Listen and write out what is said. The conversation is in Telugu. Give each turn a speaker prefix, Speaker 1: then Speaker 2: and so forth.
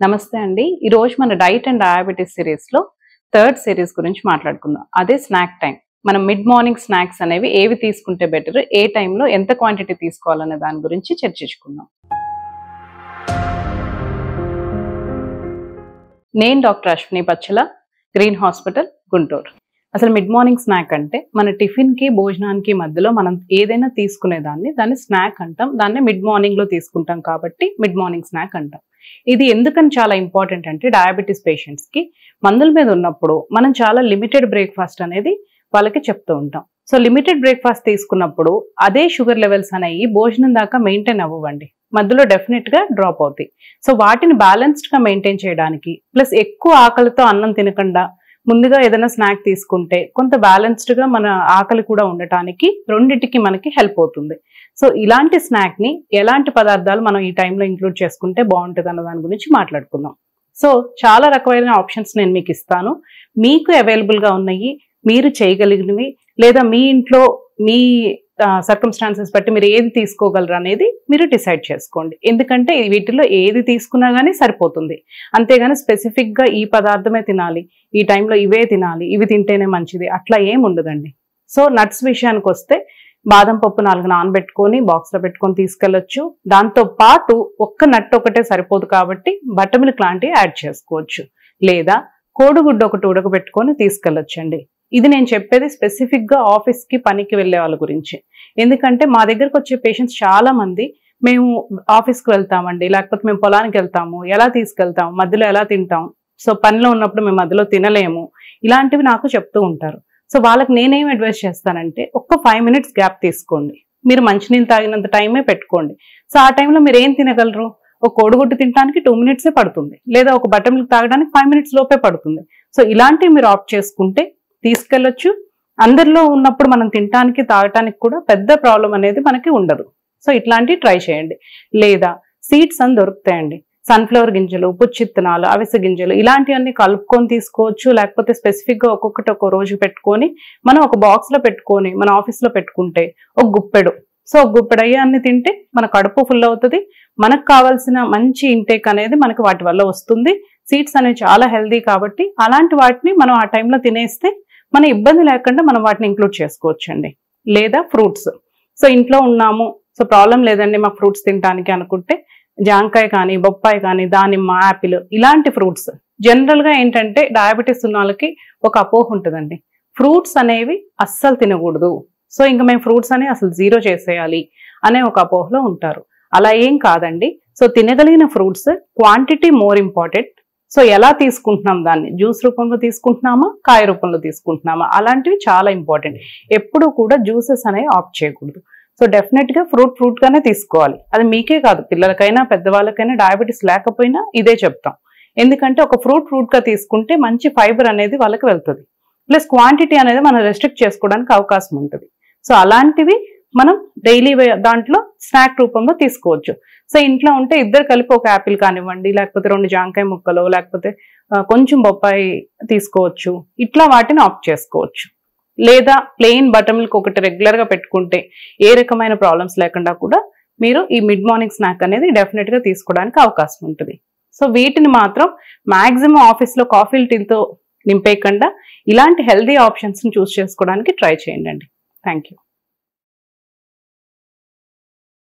Speaker 1: నమస్తే అండి. ఈ రోజు మన డైట్ అండ్ డయాబెటిస్ సిరీస్ లో థర్డ్ సిరీస్ గురించి మాట్లాడుకుందాం. అదే స్నాక్ టైం. మనం మిడ్ మార్నింగ్ స్నాక్స్ అనేవి ఏవి తీసుకుంటే బెటర్, ఏ టైంలో ఎంత క్వాంటిటీ తీసుకోవాలనే దాని గురించి చర్చించుకుందాం. నేను doctor Ashwini Pachala, green hospital, Guntur. అసలు మిడ్ మార్నింగ్ స్నాక్ అంటే మన టిఫిన్ కి భోజనానికి మధ్యలో మనం ఏదైనా దాన్ని స్నాక్ అంటాం. దాన్ని మిడ్ మార్నింగ్ లో తీసుకుంటాం కాబట్టి మిడ్ మార్నింగ్ స్నాక్ అంటాం. ఇది ఎందుకని చాలా ఇంపార్టెంట్ అంటే డయాబెటీస్ పేషెంట్స్ కి మందుల మీద ఉన్నప్పుడు మనం చాలా లిమిటెడ్ బ్రేక్ఫాస్ట్ అనేది వాళ్ళకి చెప్తూ ఉంటాం. సో లిమిటెడ్ బ్రేక్ఫాస్ట్ తీసుకున్నప్పుడు అదే షుగర్ లెవెల్స్ అనేవి భోజనం దాకా మెయింటైన్ అవ్వండి, మధ్యలో డెఫినెట్ గా డ్రాప్ అవుతాయి. సో వాటిని బ్యాలెన్స్డ్ గా మెయింటైన్ చేయడానికి, ప్లస్ ఎక్కువ ఆకలితో అన్నం తినకుండా ముందుగా ఏదైనా స్నాక్ తీసుకుంటే కొంత బ్యాలెన్స్డ్ గా మన ఆకలి కూడా ఉండటానికి రెండింటికి మనకి హెల్ప్ అవుతుంది. సో ఇలాంటి స్నాక్ ని ఎలాంటి పదార్థాలు మనం ఈ టైంలో ఇంక్లూడ్ చేసుకుంటే బాగుంటుంది అన్న దాని గురించి మాట్లాడుకుందాం. సో చాలా రకమైన ఆప్షన్స్ నేను మీకు ఇస్తాను. మీకు అవైలబుల్ గా ఉన్నాయి, మీరు చేయగలిగినవి, లేదా మీ ఇంట్లో మీ సర్కమ్స్టాన్సెస్ బట్టి మీరు ఏది తీసుకోగలరు అనేది మీరు డిసైడ్ చేసుకోండి. ఎందుకంటే వీటిలో ఏది తీసుకున్నా కానీ సరిపోతుంది. అంతేగాని స్పెసిఫిక్ గా ఈ పదార్థమే తినాలి, ఈ టైంలో ఇవే తినాలి, ఇవి తింటేనే మంచిది, అట్లా ఏం ఉండదండి. సో నట్స్ విషయానికి వస్తే బాదం పప్పు 4 నానబెట్టుకొని బాక్స్ లో పెట్టుకొని తీసుకెళ్లొచ్చు. దాంతో పాటు ఒక్క నట్ ఒకటే సరిపోదు కాబట్టి బటర్ మిల్క్ లాంటివి యాడ్ చేసుకోవచ్చు, లేదా కోడిగుడ్డు ఒకటి ఉడకబెట్టుకొని తీసుకెళ్లొచ్చండి. ఇది నేను చెప్పేది స్పెసిఫిక్ గా ఆఫీస్ కి పనికి వెళ్లే వాళ్ళ గురించి. ఎందుకంటే మా దగ్గరకు వచ్చే పేషెంట్స్ చాలా మంది మేము ఆఫీస్కి వెళ్తామండి, లేకపోతే మేము పొలానికి వెళ్తాము, ఎలా తీసుకెళ్తాం, మధ్యలో ఎలా తింటాం, సో పనిలో ఉన్నప్పుడు మేము మధ్యలో తినలేము, ఇలాంటివి నాకు చెప్తూ ఉంటారు. సో వాళ్ళకి నేనేం అడ్వైస్ చేస్తానంటే ఒక్క 5 minutes గ్యాప్ తీసుకోండి. మీరు మంచినీళ్ళు తాగినంత టైమే పెట్టుకోండి. సో ఆ టైంలో మీరు ఏం తినగలరు? ఒక కోడిగుడ్డు తినడానికి 2 minutes పడుతుంది, లేదా ఒక బటర్ మిల్క్ తాగడానికి 5 minutes లోపే పడుతుంది. సో ఇలాంటివి మీరు ఆప్ట్ చేసుకుంటే తీసుకెళ్లొచ్చు. అందరిలో ఉన్నప్పుడు మనం తినడానికి తాగటానికి కూడా పెద్ద ప్రాబ్లం అనేది మనకి ఉండదు. సో ఇట్లాంటివి ట్రై చేయండి. లేదా సీడ్స్ అని దొరుకుతాయండి, సన్ఫ్లవర్ గింజలు, పుచ్చిత్తనాలు, అవిసె గింజలు, ఇలాంటివన్నీ కలుపుకొని తీసుకోవచ్చు. లేకపోతే స్పెసిఫిక్ గా ఒక్కొక్కటి ఒక్కో రోజు పెట్టుకొని మనం ఒక బాక్స్ లో పెట్టుకొని మన ఆఫీస్ లో పెట్టుకుంటే ఒక గుప్పెడు, సో ఒక గుప్పెడు అయ్యాన్ని తింటే మన కడుపు ఫుల్ అవుతుంది. మనకు కావాల్సిన మంచి ఇంటేక్ అనేది మనకి వాటి వల్ల వస్తుంది. సీడ్స్ అనేవి చాలా హెల్దీ కాబట్టి అలాంటి వాటిని మనం ఆ టైంలో తినేస్తే మన ఇబ్బంది లేకుండా మనం వాటిని ఇంక్లూడ్ చేసుకోవచ్చండి. లేదా ఫ్రూట్స్, సో ఇంట్లో ఉన్నాము, సో ప్రాబ్లం లేదండి మాకు ఫ్రూట్స్ తినడానికి అనుకుంటే జాంకాయ కానీ, బొప్పాయి కానీ, దానిమ్మ, యాపిల్, ఇలాంటి ఫ్రూట్స్. జనరల్ గా ఏంటంటే డయాబెటీస్ ఉన్న వాళ్ళకి ఒక అపోహ ఉంటుందండి, ఫ్రూట్స్ అనేవి అస్సలు తినకూడదు, సో ఇంకా మేము ఫ్రూట్స్ అని అసలు జీరో చేసేయాలి అనే ఒక అపోహలో ఉంటారు. అలా ఏం కాదండి. సో తినగలిగిన fruits quantity more important. So ఎలా తీసుకుంటున్నాం, దాన్ని జ్యూస్ రూపంలో తీసుకుంటున్నామా, కాయ రూపంలో తీసుకుంటున్నామా, అలాంటివి చాలా ఇంపార్టెంట్. ఎప్పుడు కూడా జ్యూసెస్ అనేవి ఆప్ట్ చేయకూడదు. సో డెఫినెట్ గా ఫ్రూట్ గానే తీసుకోవాలి. అది మీకే కాదు, పిల్లలకైనా పెద్దవాళ్ళకైనా డయాబెటీస్ లేకపోయినా ఇదే చెప్తాం. ఎందుకంటే ఒక ఫ్రూట్ గా తీసుకుంటే మంచి ఫైబర్ అనేది వాళ్ళకి వెళ్తుంది, ప్లస్ క్వాంటిటీ అనేది మనం రెస్ట్రిక్ట్ చేసుకోవడానికి అవకాశం ఉంటుంది. సో అలాంటివి మనం డైలీ దాంట్లో స్నాక్ రూపంలో తీసుకోవచ్చు. సో ఇంట్లో ఉంటే ఇద్దరు కలిపి ఒక యాపిల్ కానివ్వండి, లేకపోతే 2 జాంకాయ ముక్కలు, లేకపోతే కొంచెం బొప్పాయి తీసుకోవచ్చు. ఇట్లా వాటిని ఆప్ట్ చేసుకోవచ్చు. లేదా ప్లెయిన్ బటర్ మిల్క్ ఒకటి రెగ్యులర్ గా పెట్టుకుంటే ఏ రకమైన ప్రాబ్లమ్స్ లేకుండా కూడా మీరు ఈ మిడ్ మార్నింగ్ స్నాక్ అనేది డెఫినెట్ గా తీసుకోవడానికి అవకాశం ఉంటుంది. సో వీటిని మాత్రం మాక్సిమం ఆఫీస్ లో కాఫీ టీతో నింపేయకుండా ఇలాంటి హెల్దీ ఆప్షన్స్ ని చూస్ చేసుకోవడానికి ట్రై చేయండి. Thank you.